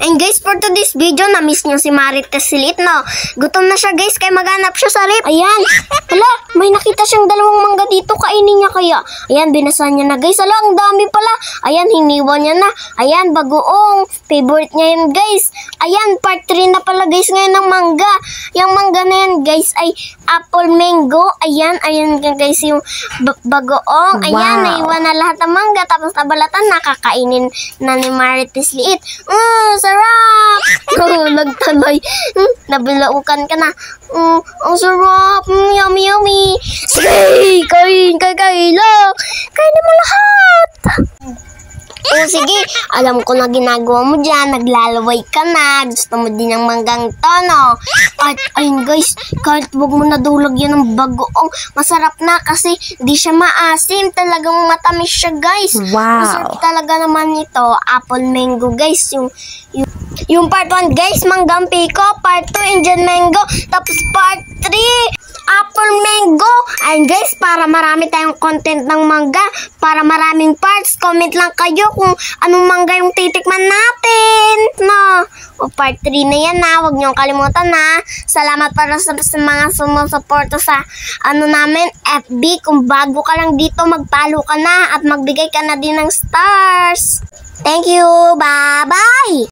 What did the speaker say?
And guys, for today's video, na-miss niyo si Marites Liit, no? Gutom na siya guys, kaya maghanap siya sa rip. Ayan. Hala, may nakita siyang dalawang mangga dito, kainin niya kaya. Ayan, binasan niya na guys. Hala, ang dami pala. Ayan, hiniwan niya na. Ayan, bagoong. Favorite niya yun guys. Ayan, part 3 na pala guys ngayon ng mangga. Yung mangga na yan guys ay apple mango. Ayan, ayan guys yung bagoong. Ayan, naiwan na lahat ng mangga. Tapos nabalatan, nakakainin na ni Marites Liit. Sarap! Nagtaloy. Nabilaukan ka na. Ang sarap. Yummy, yummy. Sige, kain lang. Kainin mo lahat. Sige. Alam ko na ginagawa mo dyan. Naglalaway ka na. Gusto mo din ng manggang tono. At ayun guys, kahit wag mo nadulag yan ng bagoong, masarap na kasi di siya maasim. Talagang matamis siya guys. Wow. Masarap talaga naman ito. Apple mango guys. Yung part 1 guys, manggang piko. Part 2, Indian mango. Tapos part 3, apple mango. And guys, para marami tayong content ng mangga, para maraming parts, comment lang kayo kung anong mangga yung titikman natin. No? O part 3 na yan na. Huwag niyong kalimutan na. Salamat para sa mga sumusuporta sa namin, FB. Kung bago ka lang dito, mag-follow ka na at magbigay ka na din ng stars. Thank you. Bye-bye.